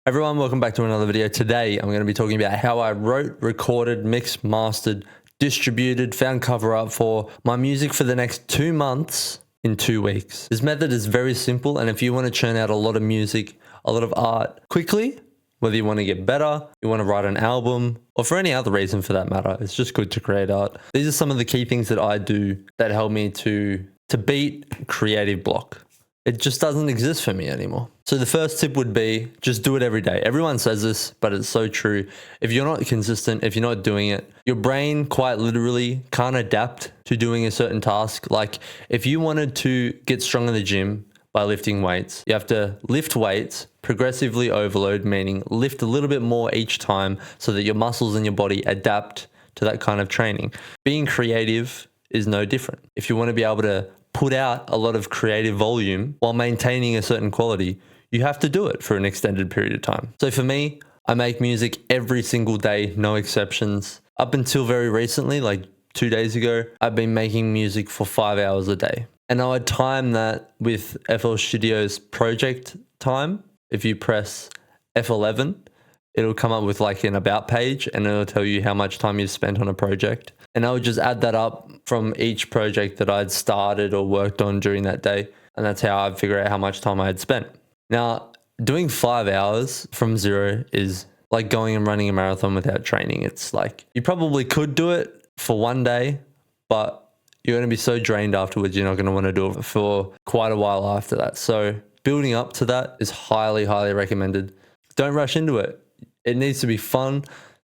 Everyone, welcome back to another video. Today, I'm going to be talking about how I wrote, recorded, mixed, mastered, distributed, found cover art for my music for the next 2 months in 2 weeks. This method is very simple, and if you want to churn out a lot of music, a lot of art quickly, whether you want to get better, you want to write an album, or for any other reason for that matter, it's just good to create art. These are some of the key things that I do that help me to beat creative block. It just doesn't exist for me anymore. So the first tip would be just do it every day. Everyone says this, but it's so true. If you're not consistent, if you're not doing it, your brain quite literally can't adapt to doing a certain task. Like if you wanted to get strong in the gym by lifting weights, you have to lift weights, progressively overload, meaning lift a little bit more each time so that your muscles and your body adapt to that kind of training. Being creative is no different. If you want to be able to put out a lot of creative volume while maintaining a certain quality, you have to do it for an extended period of time. So for me, I make music every single day, no exceptions. Up until very recently, like 2 days ago, I've been making music for 5 hours a day. And I would time that with FL Studio's project time. If you press F11, it'll come up with like an about page and it'll tell you how much time you've spent on a project. And I would just add that up from each project that I'd started or worked on during that day. And that's how I'd figure out how much time I had spent. Now, doing 5 hours from zero is like going and running a marathon without training. It's like you probably could do it for one day, but you're going to be so drained afterwards, you're not going to want to do it for quite a while after that. So building up to that is highly, highly recommended. Don't rush into it. It needs to be fun.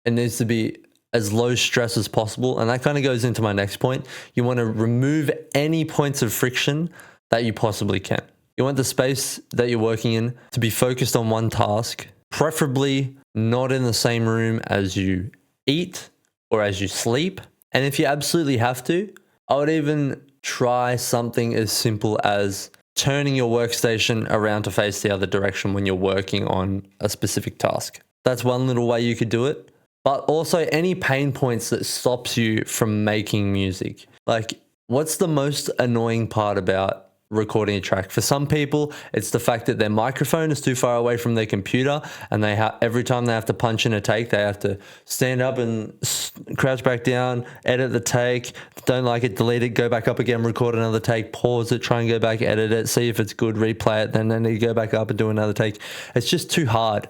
It needs to be as low stress as possible. And that kind of goes into my next point. You want to remove any points of friction that you possibly can. You want the space that you're working in to be focused on one task, preferably not in the same room as you eat or as you sleep. And if you absolutely have to, I would even try something as simple as turning your workstation around to face the other direction when you're working on a specific task. That's one little way you could do it. But also any pain points that stops you from making music. Like, what's the most annoying part about recording a track? For some people, it's the fact that their microphone is too far away from their computer, and they every time they have to punch in a take, they have to stand up and crouch back down, edit the take, don't like it, delete it, go back up again, record another take, pause it, try and go back, edit it, see if it's good, replay it, then you go back up and do another take. It's just too hard.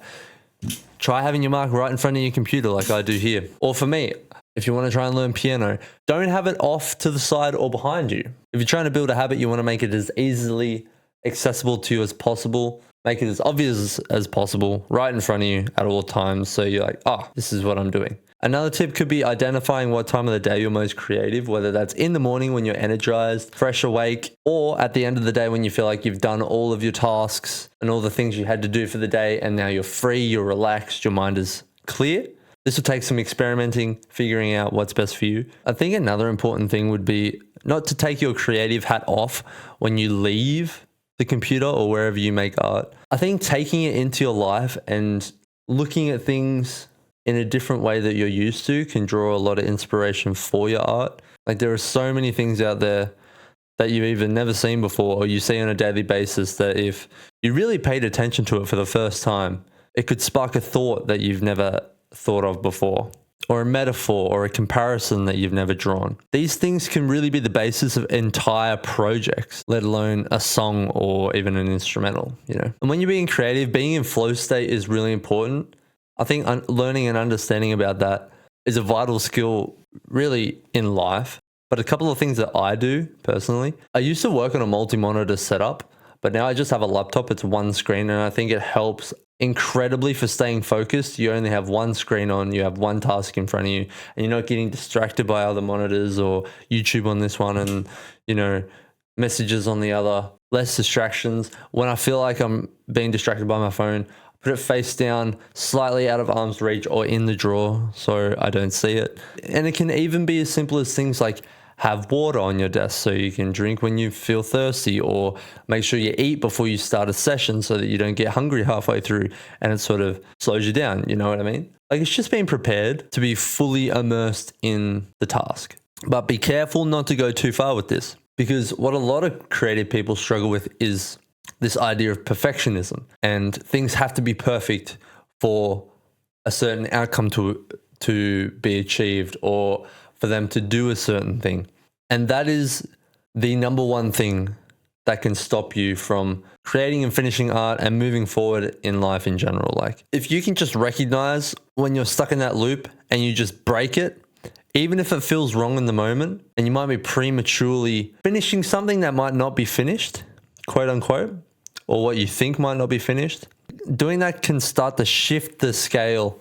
Try having your mic right in front of your computer like I do here. Or for me, if you want to try and learn piano, don't have it off to the side or behind you. If you're trying to build a habit, you want to make it as easily accessible to you as possible. Make it as obvious as possible, right in front of you at all times. So you're like, oh, this is what I'm doing. Another tip could be identifying what time of the day you're most creative, whether that's in the morning when you're energized, fresh awake, or at the end of the day when you feel like you've done all of your tasks and all the things you had to do for the day, and now you're free, you're relaxed, your mind is clear. This will take some experimenting, figuring out what's best for you. I think another important thing would be not to take your creative hat off when you leave the computer or wherever you make art. I think taking it into your life and looking at things in a different way that you're used to can draw a lot of inspiration for your art. Like there are so many things out there that you've either never seen before or you see on a daily basis that if you really paid attention to it for the first time, it could spark a thought that you've never thought of before, or a metaphor or a comparison that you've never drawn. These things can really be the basis of entire projects, let alone a song or even an instrumental, you know. And when you're being creative, being in flow state is really important. I think learning and understanding about that is a vital skill really in life. But a couple of things that I do personally, I used to work on a multi-monitor setup, but now I just have a laptop. It's one screen, and I think it helps incredibly for staying focused. You only have one screen on, you have one task in front of you, and you're not getting distracted by other monitors or YouTube on this one and, you know, messages on the other. Less distractions. When I feel like I'm being distracted by my phone, put it face down, slightly out of arm's reach or in the drawer so I don't see it. And it can even be as simple as things like have water on your desk so you can drink when you feel thirsty, or make sure you eat before you start a session so that you don't get hungry halfway through and it sort of slows you down. You know what I mean? Like it's just being prepared to be fully immersed in the task. But be careful not to go too far with this, because what a lot of creative people struggle with is this idea of perfectionism, and things have to be perfect for a certain outcome to be achieved, or for them to do a certain thing. And that is the number one thing that can stop you from creating and finishing art and moving forward in life in general. Like, if you can just recognize when you're stuck in that loop and you just break it, even if it feels wrong in the moment, and you might be prematurely finishing something that might not be finished, quote unquote, or what you think might not be finished, doing that can start to shift the scale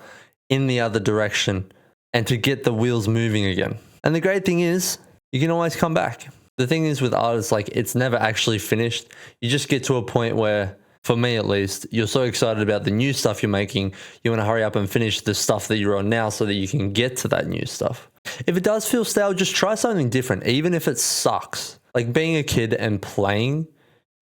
in the other direction and to get the wheels moving again. And the great thing is, you can always come back. The thing is with art, it's like, it's never actually finished. You just get to a point where, for me at least, you're so excited about the new stuff you're making, you want to hurry up and finish the stuff that you're on now so that you can get to that new stuff. If it does feel stale, just try something different, even if it sucks. Like, being a kid and playing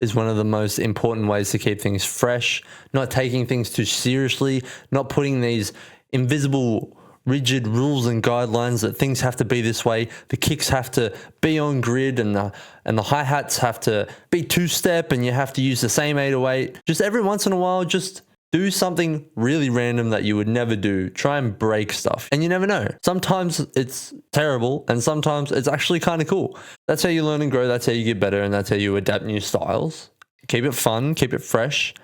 is one of the most important ways to keep things fresh, not taking things too seriously, not putting these invisible rigid rules and guidelines that things have to be this way. The kicks have to be on grid, and the hi-hats have to be two-step, and you have to use the same 808. Just every once in a while, just do something really random that you would never do. Try and break stuff. And you never know. Sometimes it's terrible, and sometimes it's actually kind of cool. That's how you learn and grow. That's how you get better, and that's how you adapt new styles. Keep it fun, keep it fresh,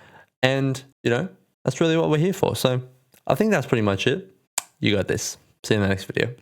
and, that's really what we're here for. So I think that's pretty much it. You got this. See you in the next video.